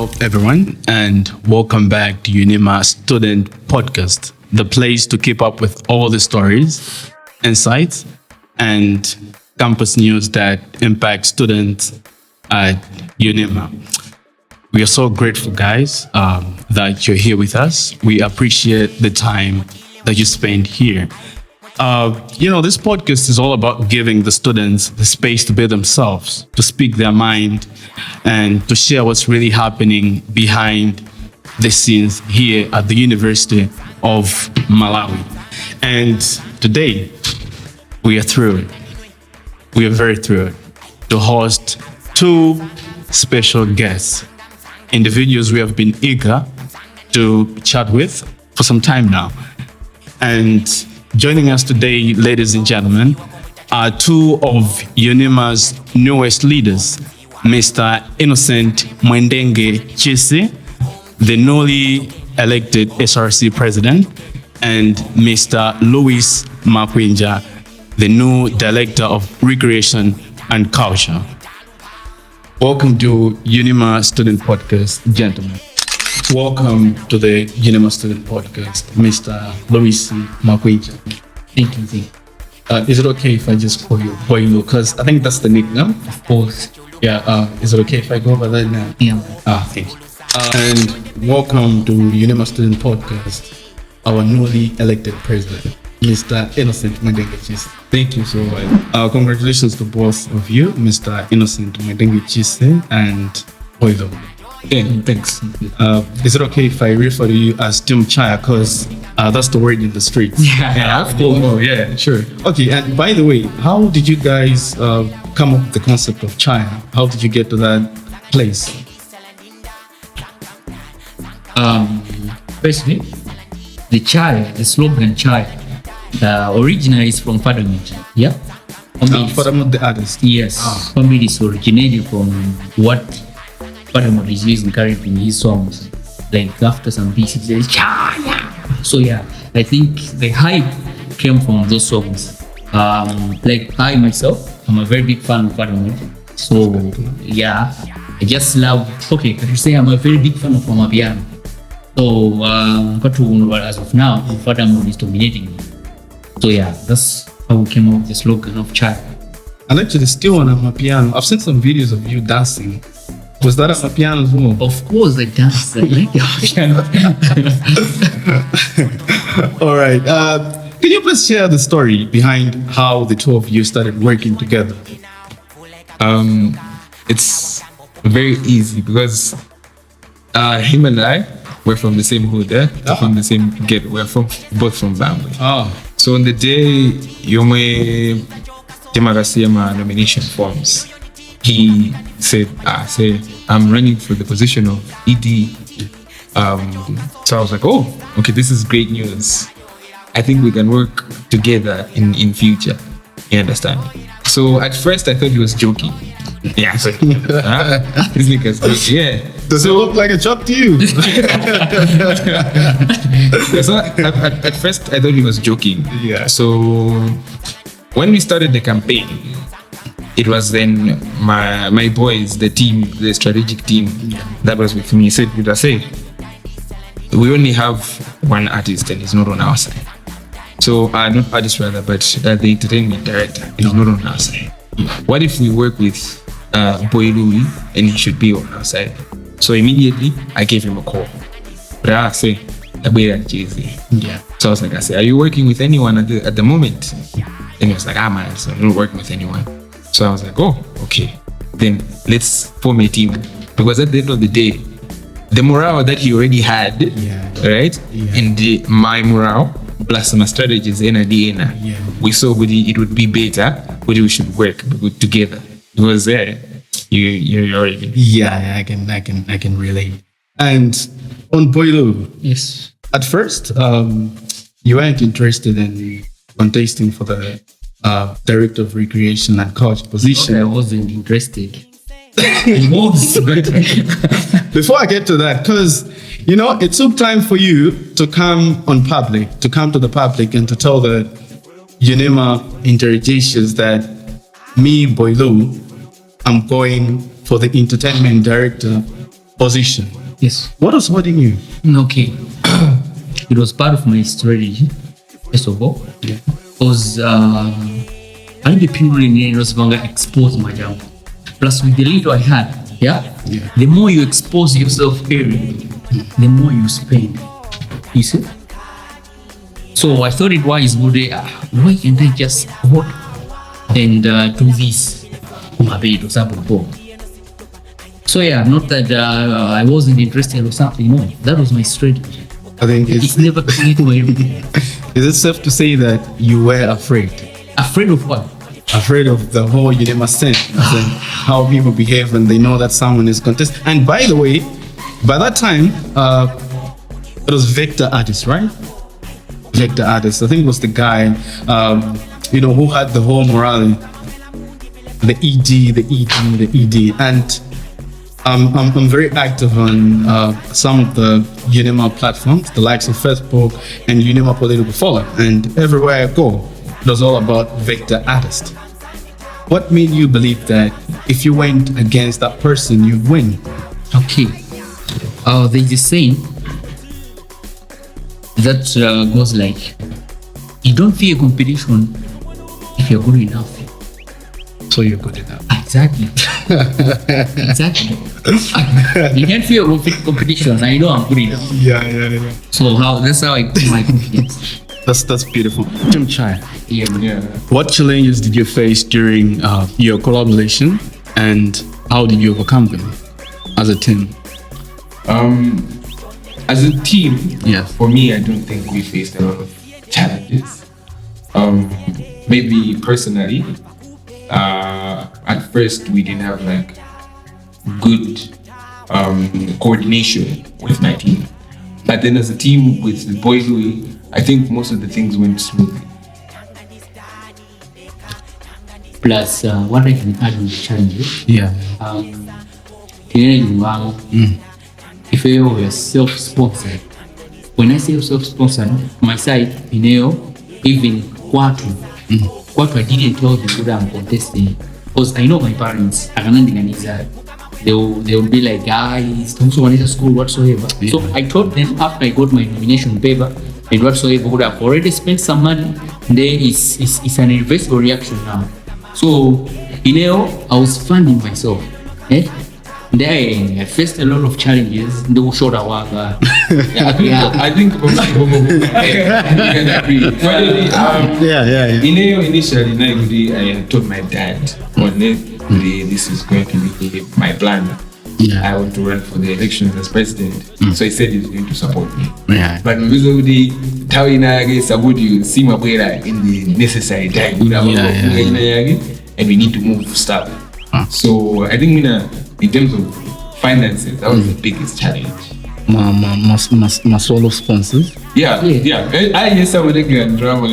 Hello, everyone, and welcome back to UNIMA Student Podcast, the place to keep up with all the stories, insights, and campus news that impact students at UNIMA. We are so grateful, guys, that you're here with us. We appreciate the time that you spend here. This podcast is all about giving the students the space to be themselves, to speak their mind, and to share what's really happening behind the scenes here at the University of Malawi. And today, we are thrilled. We are very thrilled to host two special guests, individuals we have been eager to chat with for some time now. And joining us today, ladies and gentlemen, are two of UNIMA's newest leaders, Mr. Innocent Mwendenge Chisi, the newly elected SRC president, and Mr. Louis Makwinja, the new director of recreation and culture. Welcome to UNIMA Student Podcast, gentlemen. Welcome to the UNIMA Student Podcast, Mr. Louis Makwinja. Thank you. Is it okay if I just call you Boi Luwi? Because I think that's the nickname. Of course. Yeah. Is it okay if I go by that now? Yeah. Thank you. And welcome to UNIMA Student Podcast, our newly elected president, Mr. Innocent Mwendenge Chisi. Thank you so much. Congratulations to both of you, Mr. Innocent Mwendenge Chisi and Boi Luwi. Yeah, thanks. Is it okay if I refer to you as Tchaya, because that's the word in the streets? Yeah, of course. Oh, yeah, sure. Okay, and by the way, how did you guys come up with the concept of Tchaya? How did you get to that place? Basically, the Tchaya, the slogan Tchaya, originally is from Fada. Yeah. Fada, the artist. Yes. For me, it's originated from what Fada is using currently in his songs. Like after some pieces, there is Tchaya. So yeah, I think the hype came from those songs. Like I myself, I'm a very big fan of Fada. So yeah, I just love. Okay, I should say I'm a very big fan of Amapiano. So as of now, Fada is dominating me. So yeah, that's how we came up with the slogan of Tchaya. And actually, still on Amapiano, I've seen some videos of you dancing. Was that Amapiano as well? Of course, I dance. I like the Amapiano. All right. Can you please share the story behind how the two of you started working together? It's very easy because him and I were from the same hood, from the same gate. We're both from Zambia. So on the day Yome Temarasema nomination forms, he said, I'm running for the position of ED. So I was like, oh, okay, this is great news. I think we can work together in future. You understand? So at first I thought he was joking. Yeah, so, this nigga's great. Yeah. Does it look like a joke to you? So at first I thought he was joking. Yeah. So when we started the campaign, it was then my boys, the team, the strategic team that was with me, said, we only have one artist and he's not on our side. So, not artist rather, but the entertainment director is not on our side. What if we work with Boi Luwi and he should be on our side? So immediately I gave him a call. But I say, yeah. So I was like, are you working with anyone at the moment? And he was like, man, so I'm not working with anyone. So I was like, oh, okay. Then let's form a team. Because at the end of the day, the morale that he already had, right? Yeah. And my morale plus my strategies, we saw it would be better, but we should work together. Because you already. Yeah, I can relate. And on Boi Luwi, Yes. at first, you weren't interested in contesting for the director of recreation and culture position. I wasn't interested. I was. Before I get to that, because it took time for you to come to the public and to tell the UNIMA interrogations that me, Boi Luwi, I'm going for the entertainment director position. Yes. What was holding you? Okay. It was part of my strategy, first of all. Yeah. Because I think people in was going to expose my jump. Plus, with the little I had, the more you expose yourself area, the more you spend. You see? So I thought it was good. Why can't I just work and do this? So yeah, not that I wasn't interested or something. No, that was my strategy. I think It's never created my is it safe to say that you were afraid? afraid of what? Afraid of the whole UNIMA scene, as in how people behave when they know that someone is contesting. And by the way, by that time, it was Vector Artist, right? Vector Artist. I think it was the guy, who had the whole morale, the ED. And I'm very active on some of the UNIMA platforms, the likes of Facebook and UNIMA Political Forum. And everywhere I go, it was all about Vector Artist. What made you believe that if you went against that person, you'd win? Okay. There's a saying that goes like, you don't fear competition if you're good enough. So you're good enough. Exactly. Exactly. You can't fear competition. I know I'm good enough. Yeah. So that's how I put my confidence. That's beautiful. Tchaya, Yeah. what challenges did you face during your collaboration, and how did you overcome them as a team? As a team, Yes. for me, I don't think we faced a lot of challenges. Maybe personally, at first we didn't have like good coordination with my team. But then as a team with Boi Luwi, I think most of the things went smoothly. Plus, what I can add on the challenges, Yeah. if you were self-sponsored, when I say self-sponsored, my side, even Kwatu, I didn't tell them that I'm contesting because I know my parents. They will be like, guys, don't you want to school whatsoever. Yeah. So I told them after I got my nomination paper and whatsoever, would have already spent some money. There is an investable reaction now. So I was funding myself. Then I faced a lot of challenges. No shorter work. Yeah. I think I can agree. Finally, initially, I told my dad, this is going to be my plan. Yeah. I want to run for the elections as president. So he said he's going to support me. Yeah. But vizuri Tchaya you see my way in the necessary time. And we need to move stuff. So I think in terms of finances, that was the biggest challenge. My solo sponsors. Yeah. I just have a drama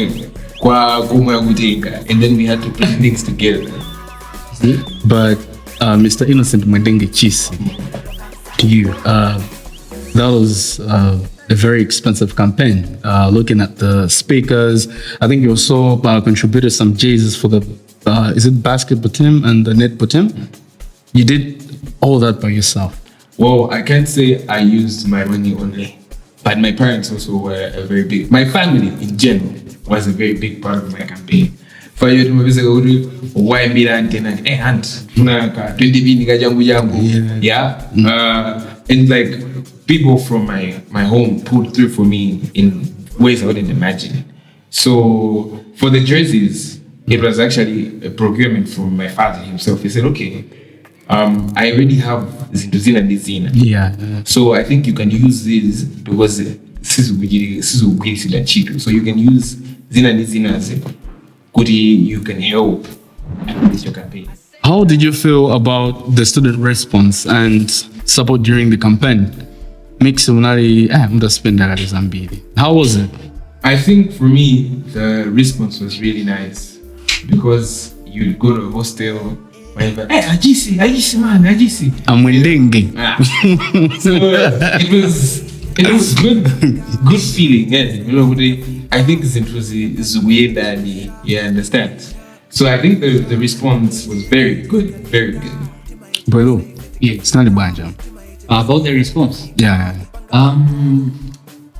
and then we had to put things together. But Mr. Innocent Mwendenge Chisi, to you, that was a very expensive campaign. Looking at the speakers, I think you also contributed some jerseys for the is it basketball team and the netball team? You did all that by yourself. Well, I can't say I used my money only, but my parents also were a very big. My family in general was a very big part of my campaign. For you to why be and 20 and like people from my home pulled through for me in ways I wouldn't imagine. So for the jerseys, it was actually a procurement from my father himself. He said, okay, I already have Zina and Zina. Yeah. So I think you can use this because this is cheap. So you can use Zina and Zina as a goodie, you can help with your campaign. How did you feel about the student response and support during the campaign? How was it? I think for me, the response was really nice because you go to a hostel, whenever, hey, Ajisi, man, Ajisi. I'm Mwendenge. So it was good feeling. Yeah, I think it's weird that you understand. So I think the response was very good, very good. Bro, it's not a bad job. About the response. Yeah.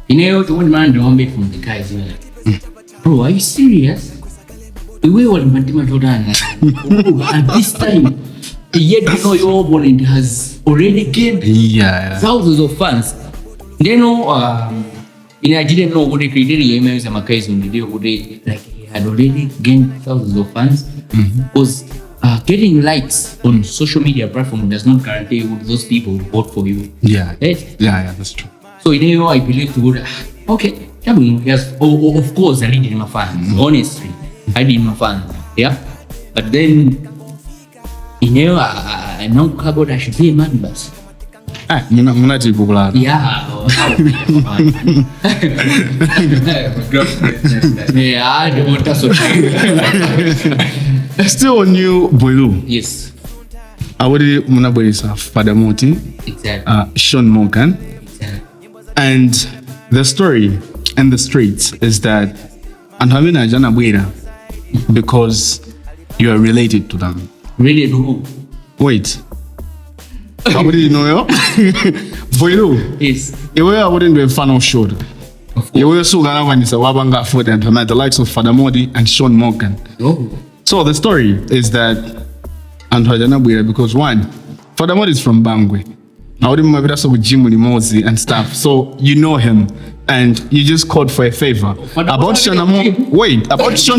You know, the one man don't from the guys, you know, like, bro, are you serious? The way what Matima Jordan at this time, yet you know your opponent has already gained thousands of fans. They know, I didn't know what they created emails and Mackay's on the day of the like he had already gained thousands of fans. Because getting likes on social media platform does not guarantee those people vote for you. Yeah. Right? Yeah, that's true. So you know, I believe to go okay. Yes, of course I did my fan. Honestly, I did my fan. Yeah. But then you know, I know about I should be a man bus. Muna popular. Yeah. Yeah, I don't want to. Still on you, Boi Luwi. Yes. I would Muna Boyisa, Fada Moti, Exactly. Sean Morgan. Exactly. And the story in the streets is that Antamina Jana Buena because you are related to them. Really do. Wait. How would you know you? Boi Luwi. Yes. I wouldn't be a fan of Sean. You will so when it's a Wabanga food and the likes of Fada Moti and Sean Morgan. Oh. So the story is that Antamina Buena because one, Fada Moti is from Bangwe. I wouldn't remember that's with Jim Moti and stuff. So you know him and you just called for a favor. About Sean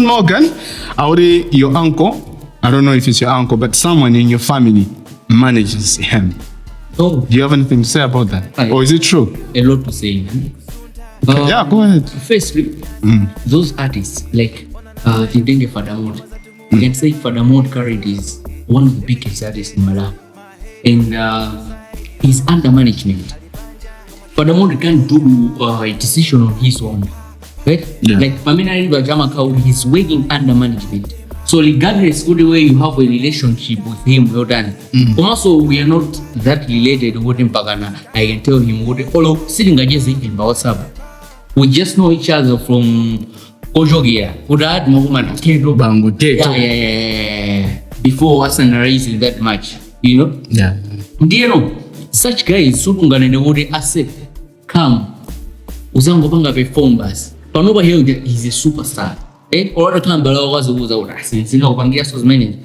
Morgan, I would your uncle, I don't know if it's your uncle, but someone in your family manages him. Oh. Do you have anything to say about that? Or is it true? A lot to say. Okay, yeah, go ahead. Firstly, those artists like Tindenge Fada Moti, you can say Fada Moti currently is one of the biggest artists in Malawi. And he's under management. Fada Moti can't do a decision on his own. Right? Yeah. Like Pamina Riba he's working under management. So regardless of the way you have a relationship with him, well done. Also, we are not that related with him. I can tell him what all sitting against him in WhatsApp. We just know each other from Ojogia. Yeah. Before us and raising that much, you know? Yeah. Do you know? Such guys, so I said, come, Uzango Banga performers. But over here, he's a superstar. Or the time below was since you know Bangias was managed.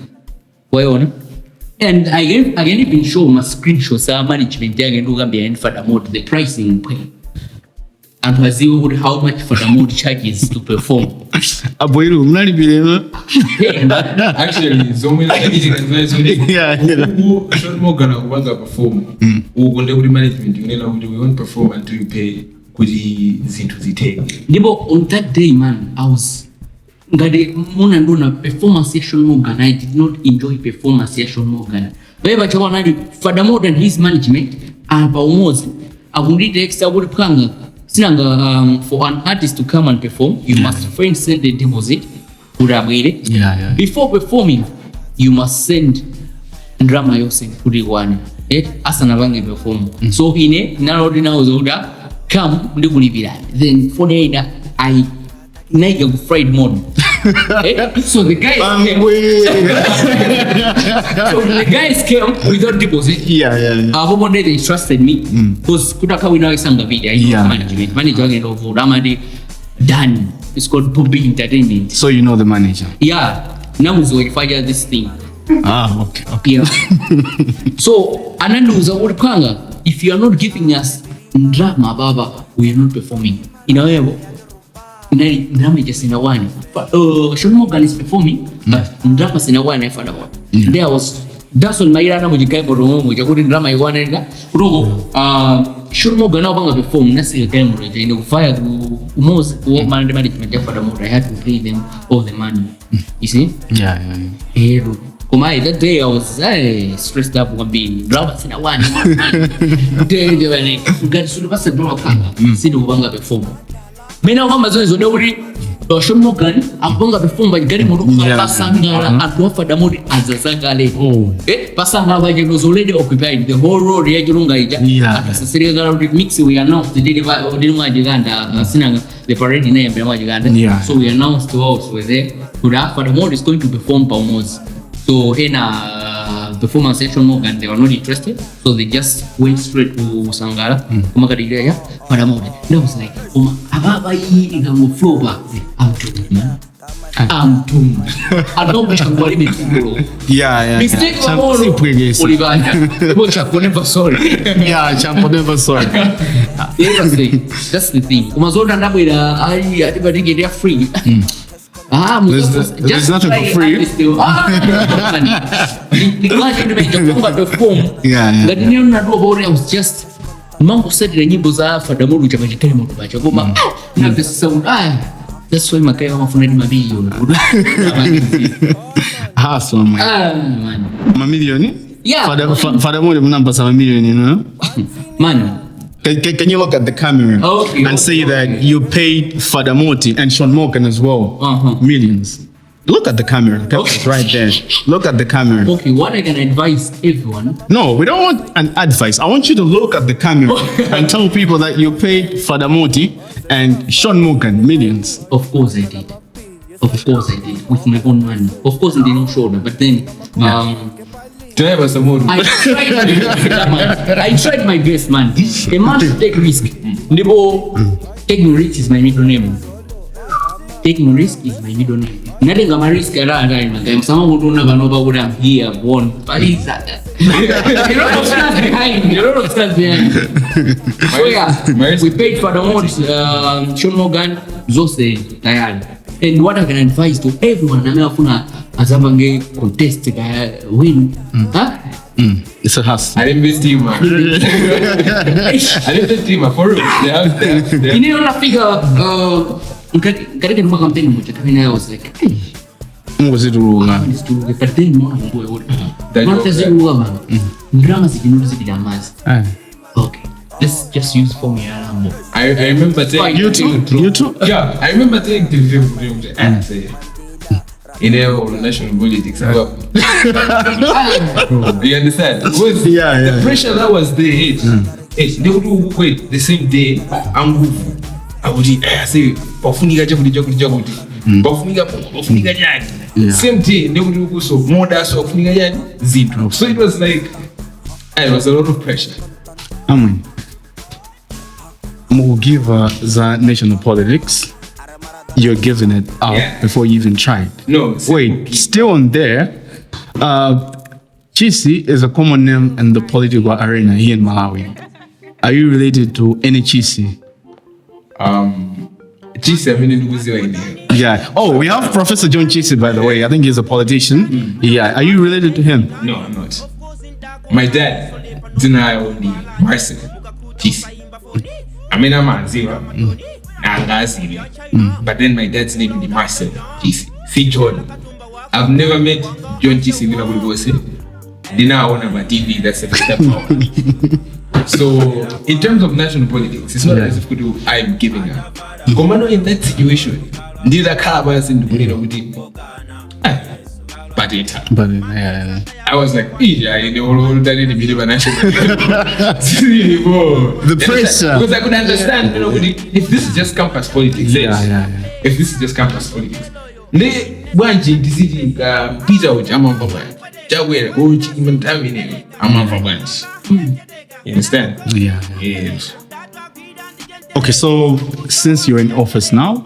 And I can even show my screenshots management there and look behind Fada Moti the pricing and to see how much Fada Moti charges to perform. Boi Luwi, not believe. Actually, so many Sean Morgan was a perform. Who will the management you know we won't perform until you pay into the take. On that day, man, I was performance Sean Morgan. I did not enjoy performance Sean Morgan. But Fada Moti and his management are almost I would need extra would for an artist to come and perform, you must first send a deposit. Yeah. Before performing, you must send drama yourself to the one. Asana perform. So come then for the I make a fried morning. So the guys came without deposit. Yeah. They trusted me because Kutaka we know Sanga video. Management manager of Ramadi done. It's called Bobby Entertainment. So you know the manager. Yeah. Now we verify this thing. Okay. Yeah. So Ananduza would Kanga. If you are not giving us drama, Baba, we are not performing. In a way. Drama just in a one. Sean Morgan is performing, but drama is in a one. There was that's on my rana with the guy for room with a good drama. I wanted that. Sean Morgan now perform. That's the time you know fire to most management for the motor. I had to pay them all the money. You see? Yeah. That day I was stressed up one being drama in a one. Then they were like, "God, so what's the drama?" See the one perform. Mena kama zoezi ndio Sean Morgan abonga perform by gari modu pasanga and Fada Moti azazangale pasanga by was already occupied the whole road ya Kirunga ija asasiri gara mix we announced the didn't Jiganda sinanga the parade name ya Jiganda so we announced to us with there Fada Moti is going to perform Paumos so performance section more and they were not interested, so they just went straight to Sangara. Fada Moti. And I was like, flow back. I'm tuned, man. I'm tuned. I don't want to go to Yeah. mistake of all. Never sorry. Yeah, Champo never sorry. That's the thing. I free. There's nothing for free. Yeah. I was just Mambo said the nyimbo za Fada Moti chamajikali moto bacha. Goma. Na this sound. That's why makai wa mafunani mabilioni. Hasa man. Man. Mamilioni? Yeah. Fada Moti mnamba sa mamilioni, you know? Man. Can you look at the camera and say that you paid Fada Moti and Sean Morgan as well millions? Look at the camera. It's right there. Look at the camera. Okay, what I can advise everyone. No, we don't want an advice. I want you to look at the camera and tell people that you paid Fada Moti and Sean Morgan millions. Of course I did. With my own money. Of course I didn't show them, but then Tchaya was some more. I tried my best, man. A man should take risk. Taking risk is my middle name. Taking risk is my middle name. Nothing I'm a risk at all time. Someone would never know about what I'm here, born. But it's that. You don't know what's behind. So yeah, we paid for the mods, Sean Morgan, Zose, Tchaya. And what I can advise to everyone, I'm going Azabange contest win. It's a hustle. I didn't miss team, man. For real. You know, I figure, katika mwaka mpeni mmoja I was like, hey, was it wrong? But then more drama zikinudzi. Okay, let's just use formula. I remember saying you too? Yeah, I remember saying to him and say in national politics. You understand? Because the pressure that was there, they would wait the same day and I would say, same day, they would do so more than so. So it was like, it was a lot of pressure. Amen. We'll give the national politics. You're giving it out before you even tried. No. Wait, still on there. Chisi is a common name in the political arena here in Malawi. Are you related to any Chisi? Chisi, I mean, yeah. Oh, we have Professor John Chisi, by the way. I think he's a politician. Yeah. Are you related to him? No, I'm not. My dad, Dina only Marcel Chisi. I mean, I'm a zero. But then my dad's name is Marcel Chisi. See John. I've never met John Chisi when I would go say. Dina I want about TV. That's the first step. So, in terms of national politics, it's not as if I'm giving up. Commando in that situation, these are carbons in the but I was like, the pressure. Because I could understand, if this is just campus politics. If this is just campus politics. They want to see Peter which I'm on for one. You understand? Yeah. Yes. Okay, so since you're in office now,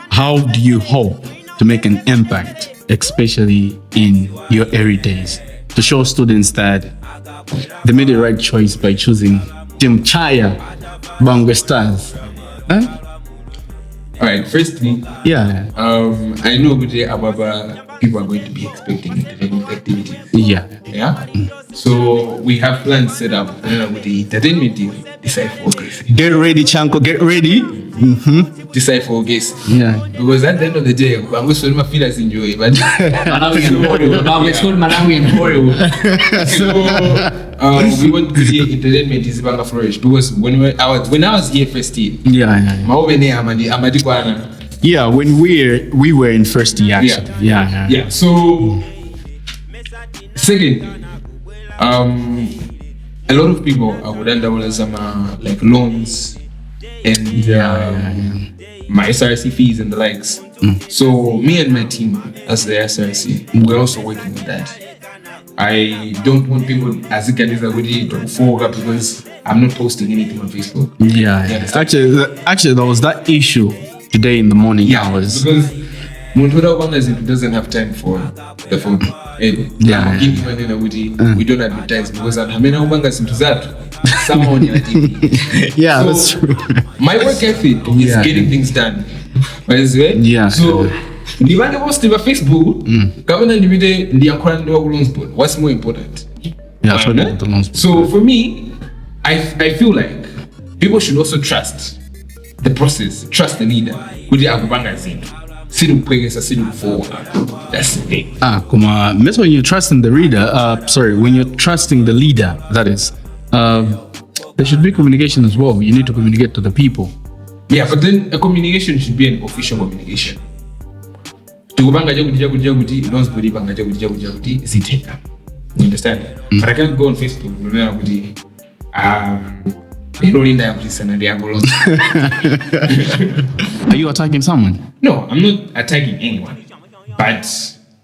how do you hope to make an impact, especially in your early days, to show students that they made the right choice by choosing Team Tchaya, Bangwe Stars? All right, firstly, I know today Ababa people are going to be expecting entertainment activities. Yeah. So we have plans set up with the entertainment team. Decide for August. Get ready, Chanko. Get ready. Decide for August. Yeah. Because at the end of the day, I'm going to my feelings enjoy, but so we want to see entertainment is Banga flourish. Because when I was here first year, yeah, when we were in first year actually. Yeah. So second, a lot of people would end up with some like loans and my SRC fees and the likes. So me and my team as the SRC, we're also working with that. I don't want people as it is already to forward because I'm not posting anything on Facebook. Yeah. Actually, there was that issue today in the morning hours. Because Montoda Wangazip doesn't have time for the phone. We don't advertise because I'm Wangazip to that. Someone in TV. Yeah, so that's true. My work ethic is getting things done. Yeah. So the one post on Facebook, what's more important? Yeah, so for me, I feel like people should also trust the process, trust the leader. That's the thing. When you're trusting the when you're trusting the leader, that is, there should be communication as well. You need to communicate to the people. Yeah, but then a communication should be an official communication. You understand? But I can't go on Facebook. Are you attacking someone? No, I'm not attacking anyone. But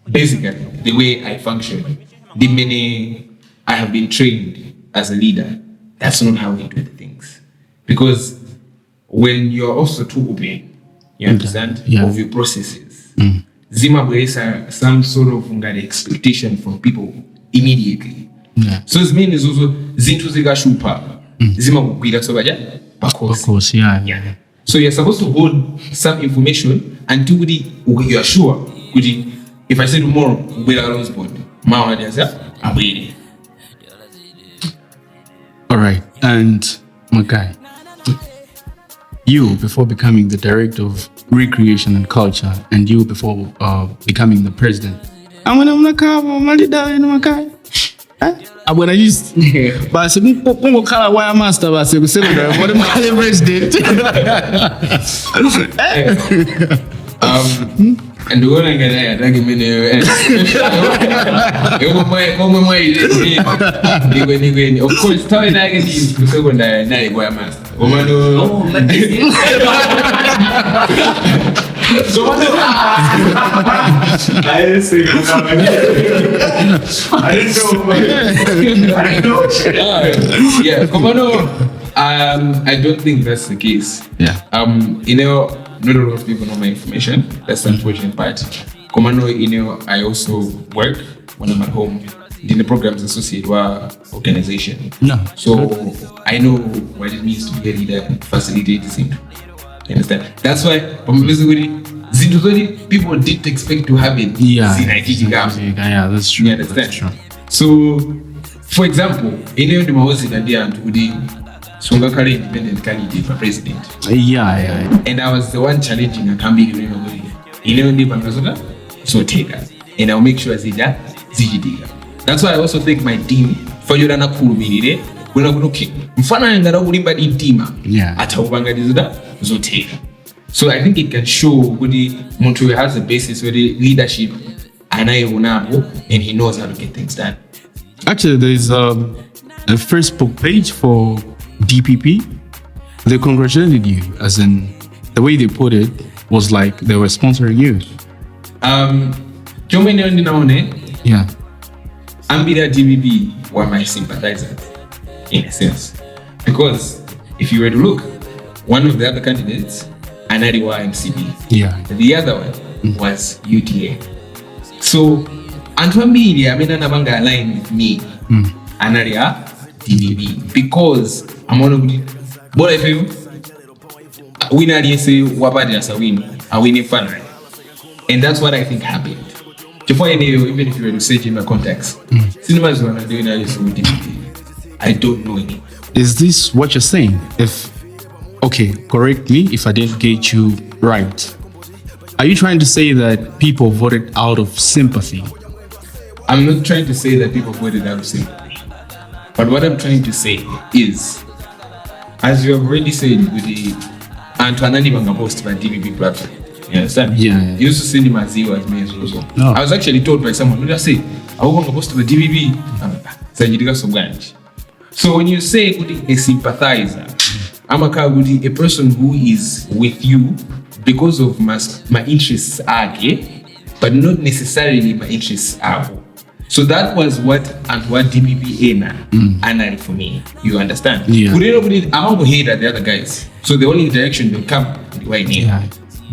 basically, the way I function, the many I have been trained as a leader, that's not how we do the things. Because when you're also too open, you understand, of your processes, Zimbabwe is some sort of expectation from people immediately. Yeah. So it means also Zintu Ziga Shupa. Zimbabwe of course, yeah. So you're supposed to hold some information until you are sure. If I say tomorrow, we'll alone board. All right, and my guy, you before becoming the director of recreation and culture, and you before becoming the president. I'm gonna use but color wire master but what am I president? And the one I get there, of course, telling I get these to second wire master. Yeah, I don't think that's the case. Yeah. Not a lot of people know my information. That's the unfortunate part. I also work when I'm at home in the programs associated with organization. No. So I know what it means to be a leader and facilitate the scene. You understand? That's why people didn't expect to have it. Yeah, that's true. You understand? That's true. So, for example, the Songa independent candidate for president. Yeah. And I was the one challenging a campaign. So take her. And I'll make sure Zija. That's why I also thank my team for your cool meeting. We're not going to keep team. So I think it can show Montoya has a basis where the leadership and he knows how to get things done. Actually, there's a Facebook page for DPP. They congratulated you, as in the way they put it was like they were sponsoring you. Yeah. Ambida DPP were my sympathizers, in a sense. Because if you were to look, one of the other candidates, Anariwa MCB. Yeah. The other one was UTA. So, Antwambili, Nabanga aligned with me, Anaria DPP, because I'm one of the. But I feel, we not say Wabadi as a win fan. And that's what I think happened. Even if you were to search in my contacts, cinemas were not doing this with DPP. I don't know any. Is this what you're saying? Okay, correct me if I didn't get you right. Are you trying to say that people voted out of sympathy? I'm not trying to say that people voted out of sympathy. But what I'm trying to say is, as you have already said with the Antoine Banga post by DPP platform, you understand? Yeah. You used to send him as zero as me as also. No. I was actually told by someone, what did I say? I was going to post by DPP. So when you say a sympathizer, I'm a person who is with you because of my interests are, but not necessarily my interests are. So that was what DPP and for me. You understand? Yeah. I'm not going to hate at the other guys. So the only direction will come right now. Yeah.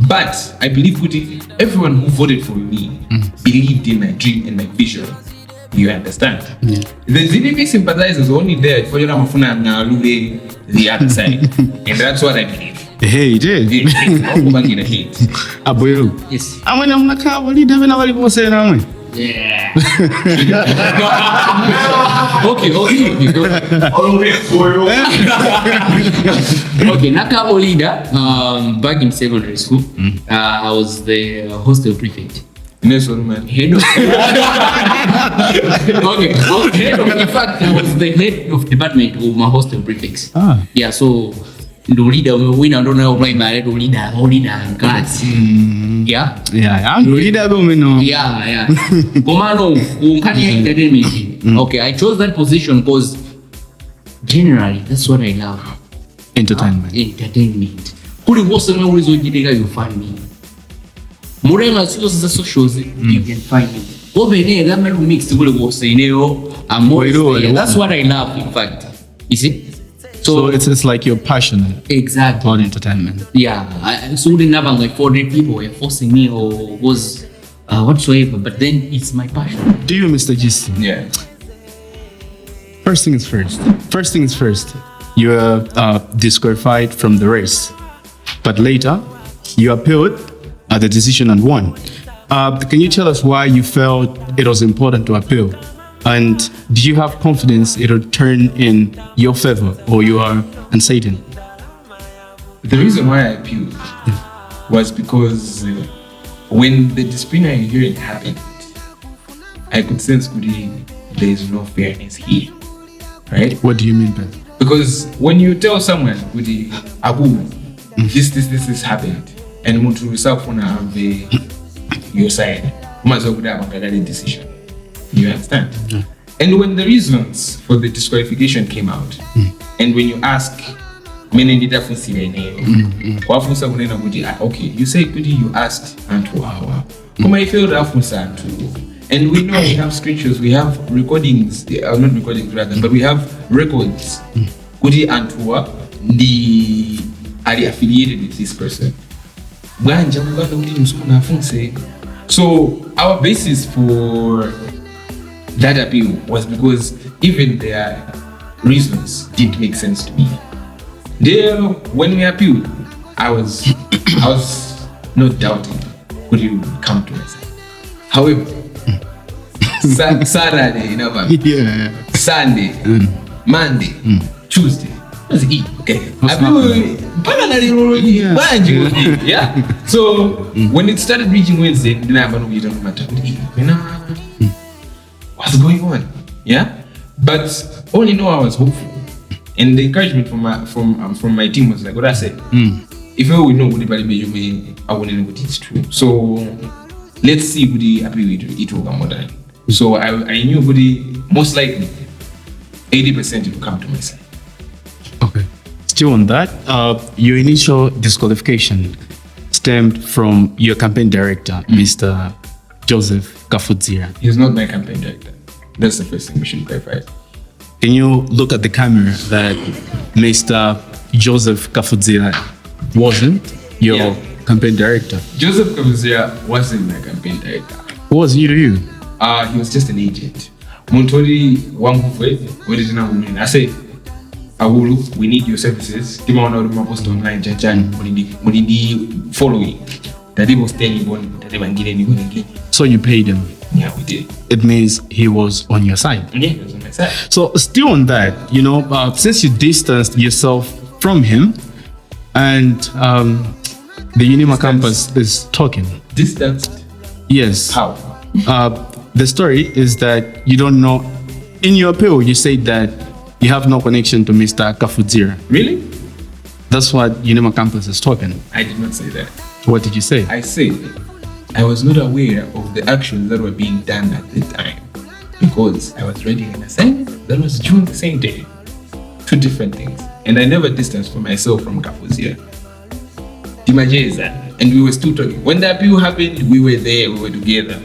But I believe everyone who voted for me believed in my dream and my vision. You understand? Yeah. The DPP sympathizers were only there for the other side. And that's what I believe. Hey, he did. Hate. Boi Luwi. Yes. I'm not going to Yeah. Okay. Okay, Naka leader. Back in secondary school, I was the hostel prefect. Next one, man. Head of in fact, I was the head of department of my hostel prefects. Yeah, so the leader we don't know why my leader in class. Yeah. Yeah. Yeah. Komano, entertainment. Okay, I chose that position because generally that's what I love. Entertainment. Kuli wose na ulizo jidega you find me. Murema sio za socials you can find me. Obene gama lu mix kuli wose ineo amor. That's what I love in fact. You see? So it's like you're passionate exactly about entertainment. Yeah, I so didn't have like 400 people were forcing me or was whatsoever, but then it's my passion. Do you, Mr. Chisi? Yeah. First thing is first. You are disqualified from the race, but later you appealed the decision and won. Can you tell us why you felt it was important to appeal? And do you have confidence it will turn in your favor or you are uncertain? The reason why I appealed was because when the disciplinary hearing happened, I could sense there is no fairness here. Right? What do you mean by that? Because when you tell someone, Abu, this happened, and want to yourself want to have your side, you might as well have a decision. You understand? And when the reasons for the disqualification came out, and when you ask, okay, you say you asked and I failed and we know we have screenshots, we have recordings, not recordings rather, but we have records. Kudi Antua, are affiliated with this person. So our basis for that appeal was because even their reasons didn't make sense to me. There, when we appealed, I was not doubting could you come to us. However, Saturday, Sunday, Monday, Tuesday. Okay. Yeah. So when it started reaching Wednesday, what's going on? Yeah. But all in all, I was hopeful, and the encouragement from my team was like what I said. If we know what I wouldn't know what it's true. So let's see who the happy with it will come more. So I knew who the most likely 80% will come to my side. Okay. Still on that, your initial disqualification stemmed from your campaign director, Mr. Joseph Kafuzira. He's not my campaign director. That's the first thing we should clarify. Can you look at the camera that Mr. Joseph Kafuzira wasn't your campaign director? Joseph Kafuzira wasn't my campaign director. Who was he to you? He was just an agent. Montori Wangufwe, what did you know? I say, Awulu, we need your services. Give me one post online, Jan, following. That he was telling that they were getting. So you paid him? Yeah, we did. It means he was on your side? Yeah, he was on my side. So still on that, since you distanced yourself from him and the UNIMA campus is talking. Distanced? Yes. How? The story is that you don't know. In your appeal, you say that you have no connection to Mr. Kafuzira. Really? That's what UNIMA campus is talking. I did not say that. What did you say? I said I was not aware of the actions that were being done at the time because I was writing an assignment that was due the same day. Two different things. And I never distanced for myself from Kafuzira. And we were still talking. When the appeal happened, we were there, we were together.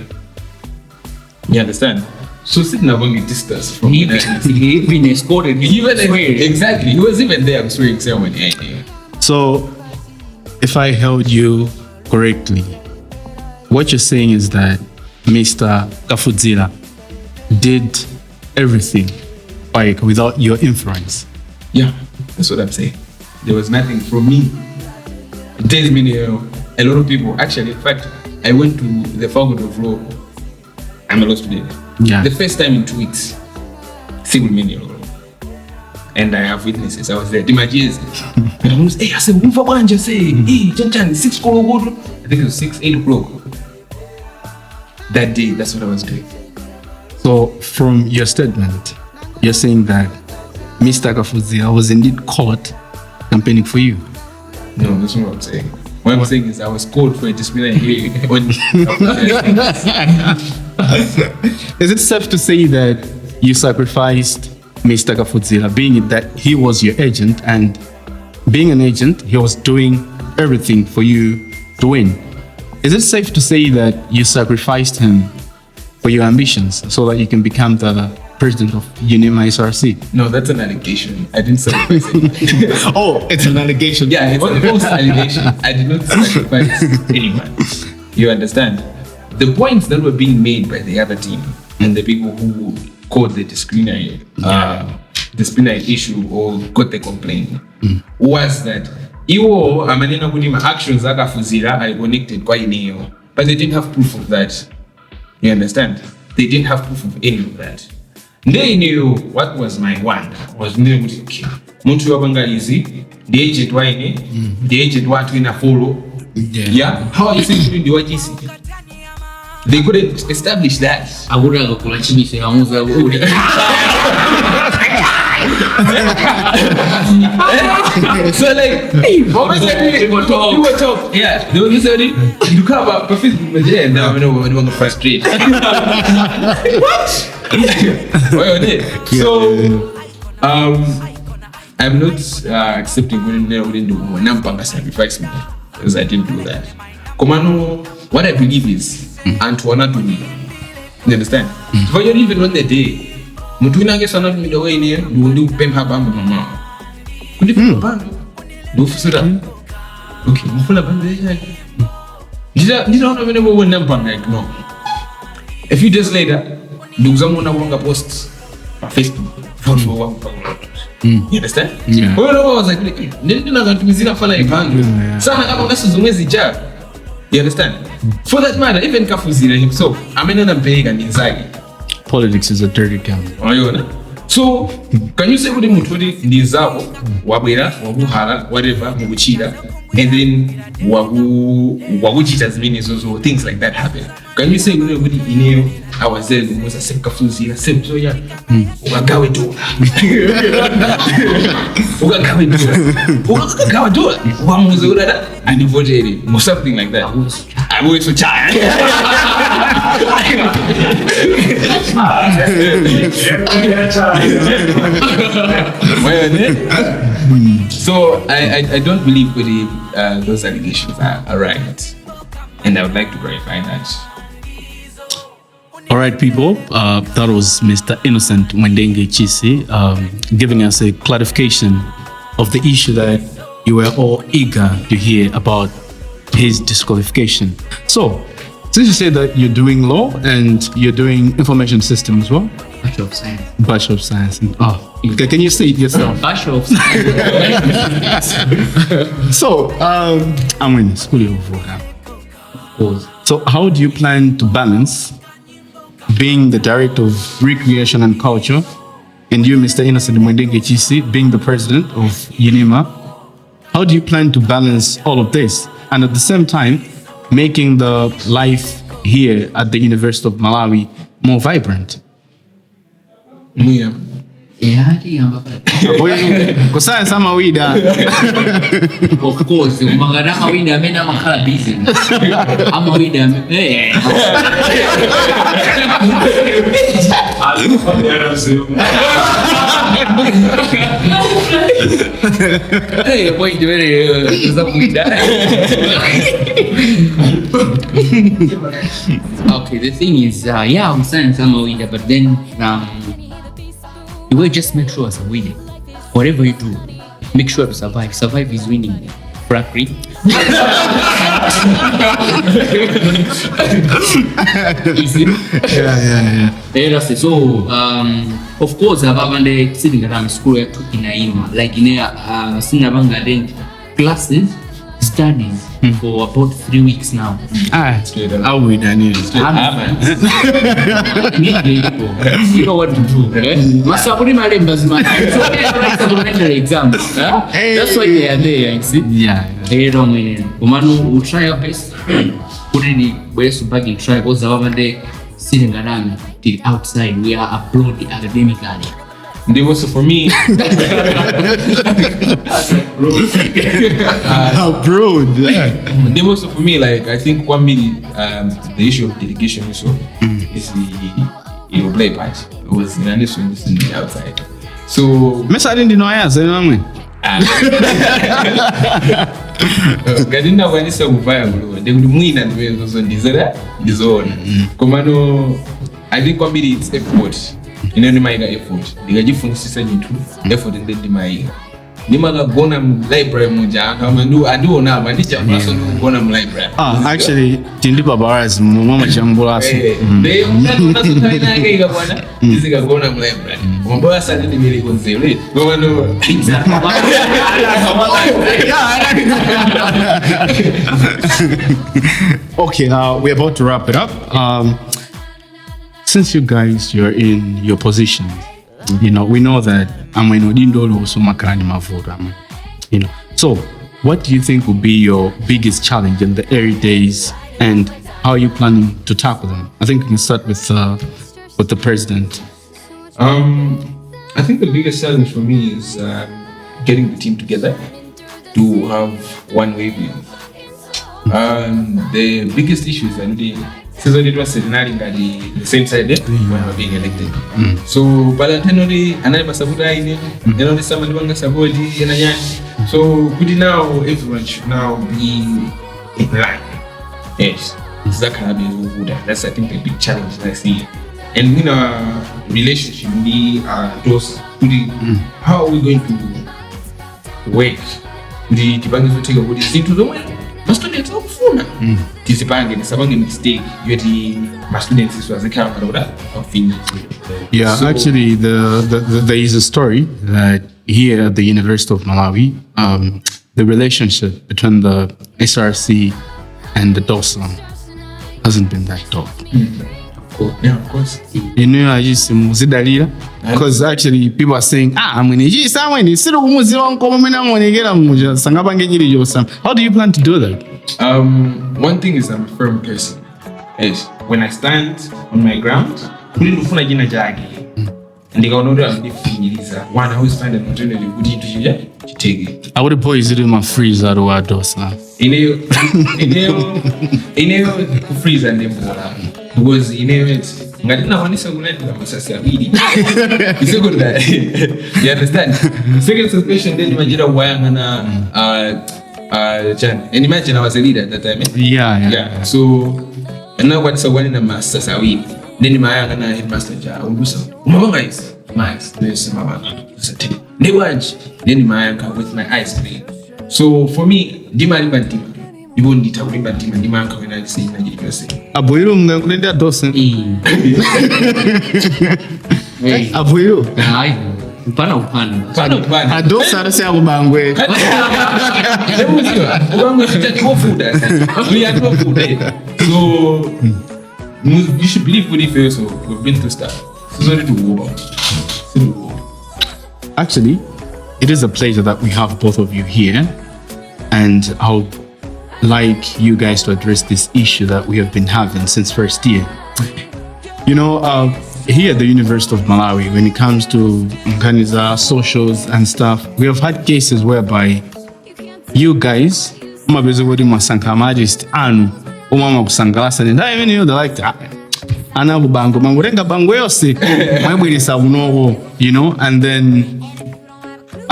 You understand? So sitting along a distance from He even escorted me. Exactly. He was even there. I'm swearing someone. So, if I held you correctly, what you're saying is that Mr. Kafuzira did everything like without your influence. Yeah, that's what I'm saying. There was nothing from me. There's been a lot of people. Actually, in fact, I went to the faculty of law. I'm a law student. Yeah. The first time in 2 weeks, civil meaning. And I have witnesses. I was there. Images. And I was, hey, I said, I say, hey, 6 o'clock. I think it was 8 o'clock. That day, that's what I was doing. So, from your statement, you're saying that Mr. Kafuzira was indeed caught campaigning for you. No, that's not what I'm saying. What I'm saying is I was called for a disciplinary hearing. Is it safe to say that you sacrificed Mr. Kafuzira, being that he was your agent, and being an agent, he was doing everything for you to win? Is it safe to say that you sacrificed him for your ambitions so that you can become the president of UNIMA SRC? No, that's an allegation. I didn't sacrifice it. Oh, it's an allegation. Yeah, it's a false allegation. I did not sacrifice anyone. You understand? The points that were being made by the other team and the people who caught the disciplinary issue or got the complaint was that iwo amanena kuti ma actions akafuzira are connected kwa ineyo, but they didn't have proof of that. You understand? They didn't have proof of any of that. They knew what was my wonder was okay, muntu wabanga easy, the agent waine, the agent watu ina follow. Yeah. How are you saying doing the YGC? They couldn't establish that. So like, hey, you were top. Yeah, they were saying you come up, but and now we're going to frustrate. What? So, I'm not accepting wouldn't do one sacrifice me because I didn't do that. Komano, what I believe is Antoine to me. You understand? But you even on the day. Mutuna get sana mi dawe ni do pem ha bamba mama. Kundi bamba. Do fusura. Okay, mufula bamba ya. Nida ona vene bo wona bamba like no. A few days later, do zangu na wanga post on Facebook for one. You understand? Yeah. Well, I was like, nina gantumizira fala ibandu. Sana kama ngasuzumezi ja. You understand? For that matter, even Kafuzira himself, amenana mpega ni nzagi. Politics is a dirty game. So, can you say what the Nizao, Wabera, Wabuhara, whatever, Mubuchira, and then Wabuchitas means also things like that happen? Can you say what I was there, was a same Kafuzira, same Soya, Wagawe do, Wagawe do, one was and voted or something like that. I was for Tchaya. So I don't believe those allegations are right, and I would like to verify that. All right, people. That was Mr. Innocent Mwendenge Chisi giving us a clarification of the issue that you were all eager to hear about his disqualification. So, since you said that you're doing law and you're doing information systems as well? Bachelor of Science. Bachelor of Science. Okay, can you say it yourself? Bachelor of Science. So, I'm in school of course. So, how do you plan to balance being the director of recreation and culture and you, Mr. Innocent Mwendenge Chisi, being the president of UNIMA? How do you plan to balance all of this and at the same time making the life here at the University of Malawi more vibrant? Yeah. Kusaya sama wida. Of course, magana mawida amena makala busy. Ama wida Hey, point very okay, the thing is, yeah, I'm saying some are winner, but then you will just make sure it's a winner. Whatever you do, make sure to survive. Survive is winning. Frankly. Yeah. So, of course, I've sitting around school in UNIMA, like in a sitting classes, studying for about 3 weeks now. How we done it? You know what to do. Supplementary exams. That's why they are there. You see? Yeah. We'll try our best. Put in the best back in try because sitting around till outside, we are applauding academically. They also for me. Abroad. They also for me, like I think one minute the issue of delegation is the play part. It was in addition to the outside. So I didn't know I Gadinda wanisa ubaya bro. They will win and we also desire disorder. Komano I think one minute it's effort. Inanimaiga effort. Ndigajifunza jitu effort ndi maiga. Nimaga gona library moja adu na bandija maso gona library. Actually tindi babaras mama chambulaso. They naso tainaga bwana. Ndiziga gona library. Mbona sasa ndi mili konzele. Komano Okay, we're about to wrap it up. Since you guys, you're in your position, we know that so what do you think will be your biggest challenge in the early days and how are you planning to tackle them? I think we can start with the president. I think the biggest challenge for me is getting the team together to have one wavelength. The biggest issue is that it was the same side when we're being elected. So Valentino another sabuda in it, someone wanga sabodi and so good now everyone should now be in line. Yes. It's that kind of be good. That's I think a big challenge that I see. And in a relationship those how are we going to work? The Tibangas will take a good seat to the way. My students are funa. Tizipange mistake. You my students was a camera of things. Yeah, so, actually, there is a story that here at the University of Malawi, the relationship between the SRC and the DOSA hasn't been that top. Yeah, of course. You know, I just because actually people are saying, how do you plan to do that? One thing is I'm a firm person. Yes, when I stand on my ground, and they go no I'm one I always find an opportunity to take it. I would have boys do my freeze out of our DOSA. Freeze and them because ngadina wanisa kunenda masasi abili. It's so good that you understand. Second situation then imagine why ngana Jan. And imagine I was a leader at that time. Yeah. So and now what's one in masasi abili. Then my ngana headmaster ja umbusa. Mama guys, Max, there's mama. They watch. Then my with my eyes clean. So for me, dimari bantima. You won't need to bring back team and demand when I say Nigeria. Abuelo mnakwenda dosa. Abuelo. Upana. Adosa arase abangwe. We are no food. So you should believe with it so we've been through stuff. So sorry to go about. Actually, it is a pleasure that we have both of you here, and I'll like you guys to address this issue that we have been having since first year. Here at the University of Malawi, when it comes to Mkaniza, socials and stuff, we have had cases whereby you guys, majesty anu, umama kusangalasa, and I even know they like anabu bango, mangurenga bango yose, and then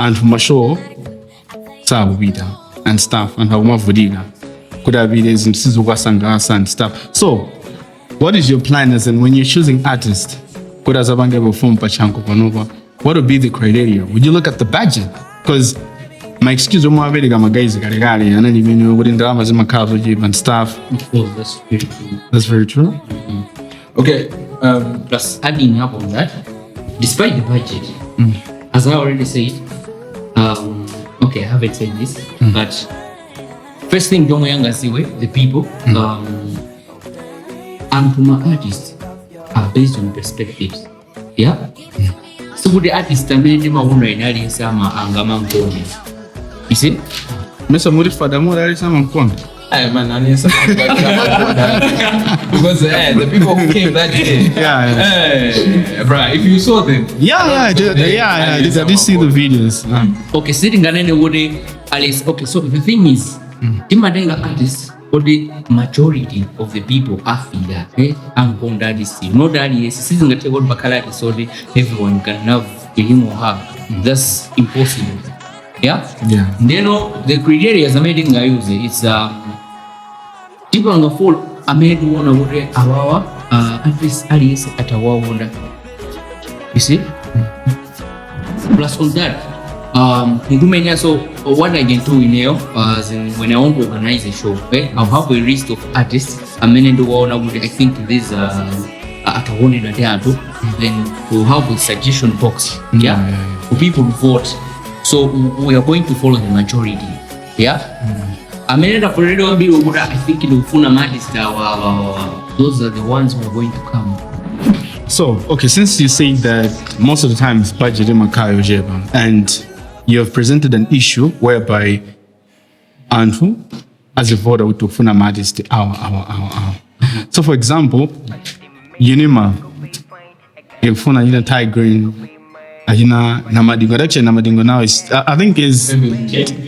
and for sure, Sabida and stuff, and how much Vodina could have been in Suzuka Sangasa and stuff. So, what is your plan as in when you're choosing artists? Could as a form Pachanko Panova? What would be the criteria? Would you look at the budget? Because my excuse is more very guys and then even within dramas in my and stuff. Oh, that's very true. That's very true. Okay. Plus, adding up on that, despite the budget, as I already said, okay, I haven't said this, but first thing, the people, and to my artists are based on perspectives. Yeah? So with the artists, I mean, you see? Mr. Moti Fada more there is some con. Hey man, I need some because the people who came that day. Hey, bro, if you saw them. I did see the videos. Okay, sitting and anyway, Alice. Okay, so the thing is, Imadenga artists, or the majority of the people are Fida, and Gondadi see. No daddy is season that you got Bacala, so everyone can have him or her. That's impossible. Yeah. Then the criteria is made in Gayuze. It's people on the fall. I made one of our at least Alice at our wonder. You see. Plus on that, so what I can do in here is when I want to organize a show, I'll have a list of artists. I mean, the one I think this at a one in a day or two. Then we'll have a suggestion box. For people to vote. So we are going to follow the majority. Yeah. I mean, I think it will those are the ones who are going to come. So, okay, since you say that most of the time it's budget in Makayo Jeba, and you have presented an issue whereby Anfu, as a voter, would funa majesty hour. So, for example, UNIMA, if funa ina Tiger. Namadingo now is I think is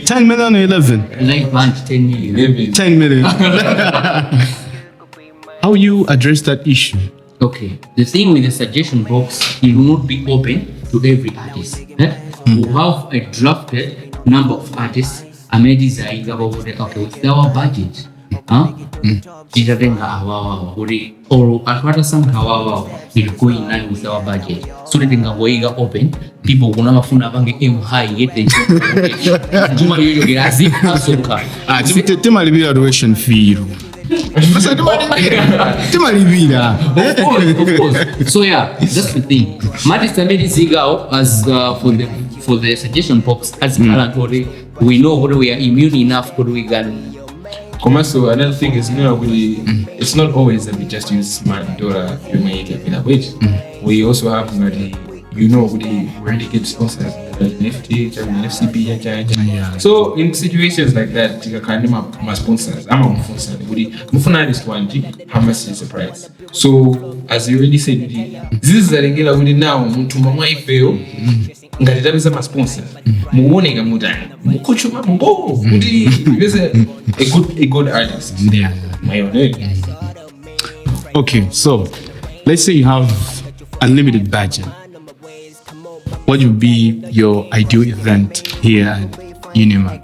10 million or 11. Like 10 million. 10 million. How you address that issue? Okay. The thing with the suggestion box, it will not be open to every artist. We have a drafted number of artists. I made this idea about okay, with our budget. Or as somehow will go in line with our budget. So that in a open, people will never find aim high yet. Evaluation fee. Of course. So yeah, that's the thing. Madista made this as for the suggestion box as we know what we are immune enough what we can. So another thing is it's not always that we just use smart dollar we also have we really get sponsors like Nifty, FCB, Chaya. So in situations like that, you can my sponsors. I'm a sponsor. Mufuna is 20. How much is the price? So as you already said, this is the regular with now to mama fail. Ngati ma sponsor. Muone ga mudai. Mukuchuma mbo. Because a good artist. Yeah. My own. Okay, so let's say you have unlimited budget. What would be your ideal event here at UNIMA?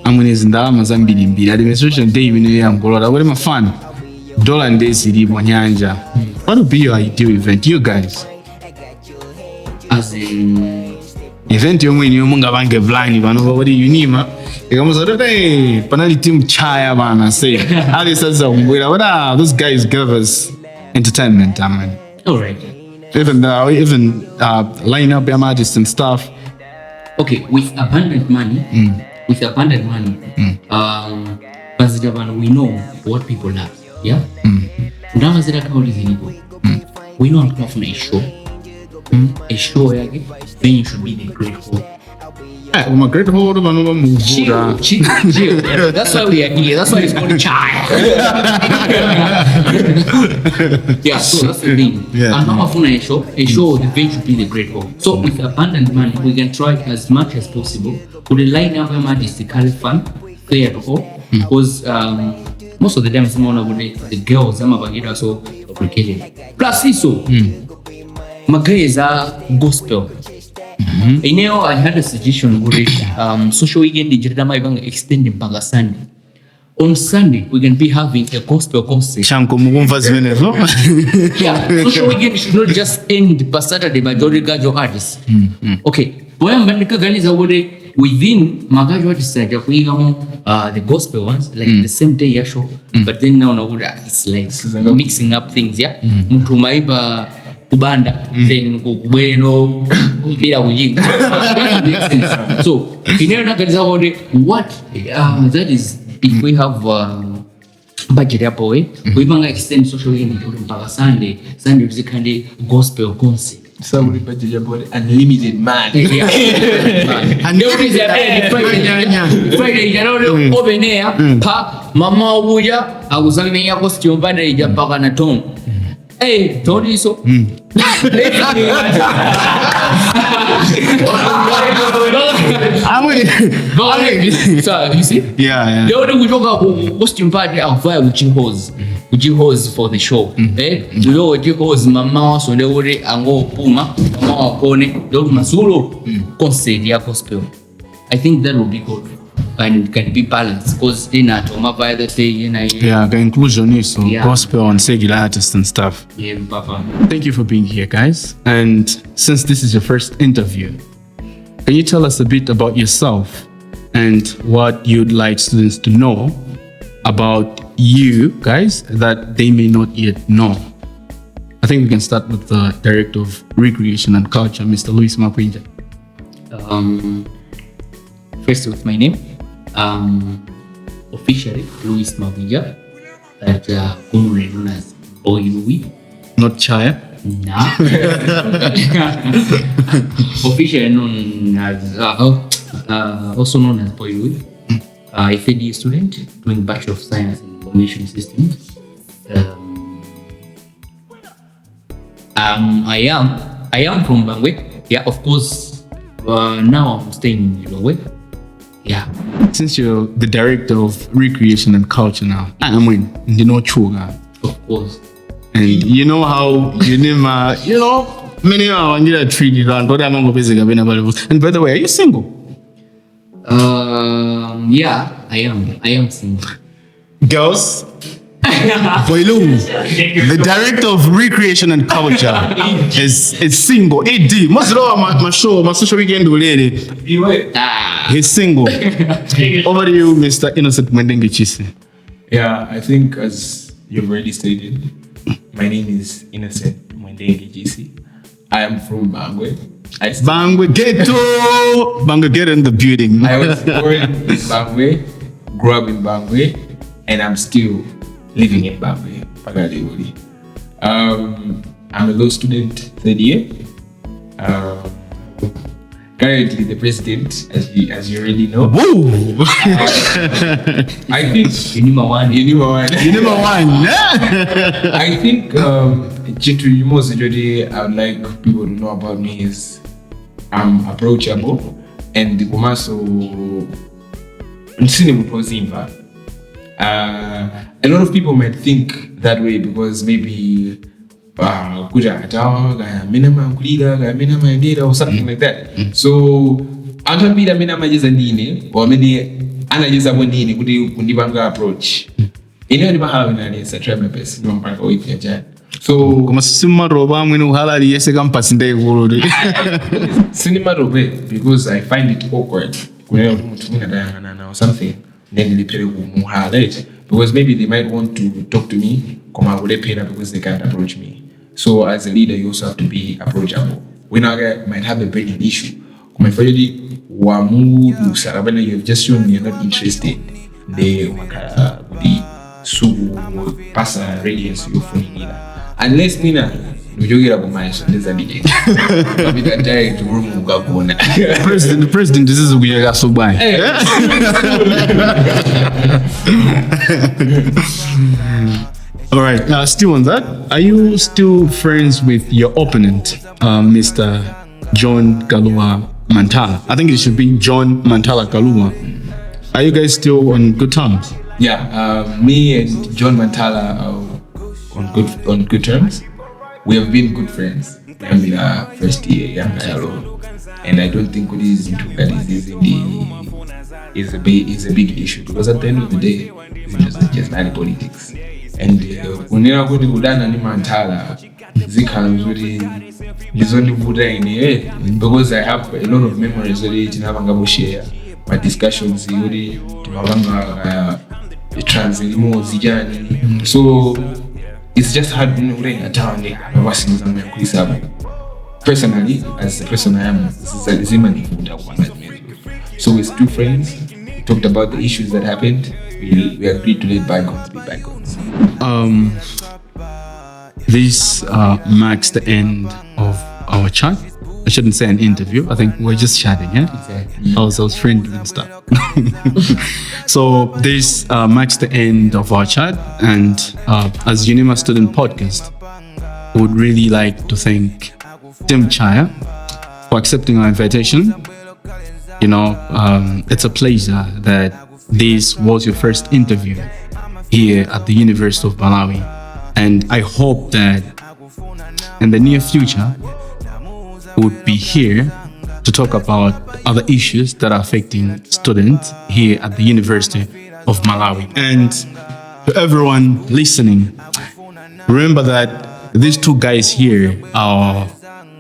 I'm going to say that Mazambidi administration day in Angola. What am I fan? Dollar and day city Bonyanja. What would be your ideal event, you guys? As in event you mean you munga bange blind bano what UNIMA? Hey, panali team Tchaya bana say. Ali says those guys give us entertainment, man. All right. Even line up your artists and stuff. Okay, with abundant money, we know what people love. Yeah. We know how to a show. A show then you should be the great hall. I'm a great hall. Chill. That's why we are here. That's why it's called Tchaya. Yeah, so that's the thing. Yeah. And now a show the venue should be the great hall. So with abundant money, we can try as much as possible to line up artists to carry fun, fair to all. Because most of the time, the girls, are so complicated. Plus, so my guys are gospel. Ineo, I had a suggestion with social weekend in extending mpaka Sunday. On Sunday, we can be having a gospel concert. Shanko mugumva zivenezo. Yeah, social weekend should not just end per Saturday by Jolly Gajo artists. Okay, when Mandika Ganiza within Magajo artists, the gospel ones, like the same day ya show, but then now it's like mixing up things, yeah. Mtumaiba kubanda, then bueno, bila ujinga. So, what that is. If we have budget hapo we banga extend social weekend mpaka Sunday tuzikande gospel concert. So we budget about unlimited man. And Friday jana open air pa mama ubuja akuzange ya costume bana ija paka na tone. Hey, Tony so. So you see? Yeah. The other we talk about costume party and fire with hose for the show. You know what hose mama so they would ango puma mama kone do masuro concert ya gospel. I think that would be good. And it can be balanced because in a Toma by the day, the inclusion is so gospel and secular artists and stuff. Yeah, Papa. Thank you for being here, guys. And since this is your first interview, can you tell us a bit about yourself and what you'd like students to know about you guys that they may not yet know? I think we can start with the Director of Recreation and Culture, Mr. Luis Mapwinja. First with my name. Officially Luis Mapwinja, but commonly known as Boi Luwi. Not Tchaya? Nah. Officially known as also known as Boi Luwi. A FAD student doing Bachelor of Science in Information Systems. I am from Bangwe. Yeah, of course. Now I'm staying in Liwawa. Yeah. Since you're the Director of Recreation and Culture now, I mean, you know Chuga. Of course. And you know how UNIMA, many are on your treaty land, but I'm not busy available. And by the way, are you single? Yeah, I am single. Girls? Boi Luwi, the Director of Recreation and Culture, is single. AD, my social weekend lady. He's single. Over to you, Mr. Innocent Mwendenge Chisi. Yeah, I think as you've already stated, my name is Innocent Mwendenge Chisi. I am from Bangwe. Bangwe get in the building. I was born in Bangwe, grew up in Bangwe, and I'm still living in Bangwe. I'm a law student, third year. Currently the president, as you already know. Woo! I think UNIMA 1. I think most majority I would like people to know about me is I'm approachable and the Kumaso a lot of people might think that way because maybe or something like that. So antapira mina majeza ndine wamene anajeza bondine kuti kundibanga approach ine ndi bahala nani sa try my best ndo mpaka oipi aja. So kuma sima roba mwini uhalali yese kampasi ndai kuludi cinema robe because I find it awkward kuna mtu mwina dayangana na or something then nilipele kumuhala because maybe they might want to talk to me koma kulepera because they can't approach me. So as a leader, you also have to be approachable. When I might have a burning issue, you have just shown you're not interested. They pass a radius your phone leader. Unless Nina, you get up my son, there's a delay. The president, this is where you got so by. All right. Still on that, are you still friends with your opponent, Mr. John Kalua Mathala? I think it should be John Mathala Kalua. Are you guys still on good terms? Yeah, me and John Mathala are on good terms. We have been good friends in the first year, and I don't think is a big issue, because at the end of the day it's just not politics. And unena kuti kudana ni Mathala zikhala kuti ndizondivuta ine, because I have a lot of memories kuti tinavanga share my discussions kuti timavanga translimo zijani, so it's just hard kuti ngataone abasinza ngakuisa. Personally, as the person I am, so with two friends, we talked about the issues that happened. We agreed to let bygones be bygones. This marks the end of our chat. I shouldn't say an interview. I think we're just chatting, yeah? Exactly. I was friendly and stuff. So this marks the end of our chat. And as UNIMA Student Podcast, we would really like to thank Tchaya for accepting our invitation. You know, it's a pleasure that this was your first interview here at the University of Malawi, and I hope that in the near future we would be here to talk about other issues that are affecting students here at the University of Malawi. And to everyone listening, remember that these two guys here are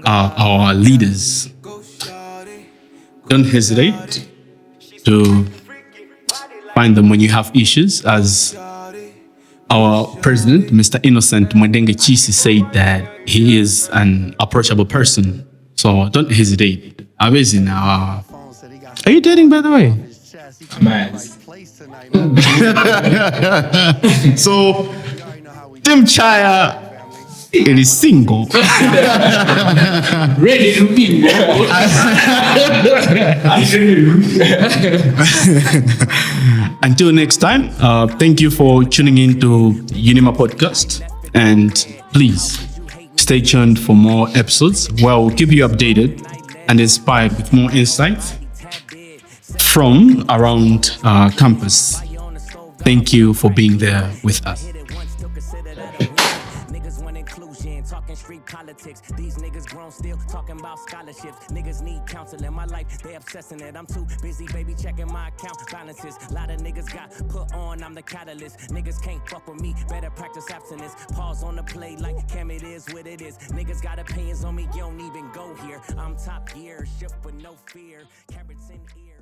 our leaders. Don't hesitate to find them when you have issues. As our president, Mr. Innocent Mwendenge Chisi, said that he is an approachable person. So don't hesitate. Amazing. Are you dating, by the way? Man. So, Tchaya, it is single. Ready to mingle. Until next time, thank you for tuning in to UNIMA Podcast, and please stay tuned for more episodes where we'll keep you updated and inspired with more insights from around campus. Thank you for being there with us. Talking street politics, these niggas grown still talking about scholarships. Niggas need counsel in my life, they obsessing it. I'm too busy, baby, checking my account balances. Lot of niggas got put on, I'm the catalyst. Niggas can't fuck with me, better practice abstinence. Pause on the play like Cam, it is what it is. Niggas got opinions on me, you don't even go here. I'm top gear, shift with no fear, carrots in ear.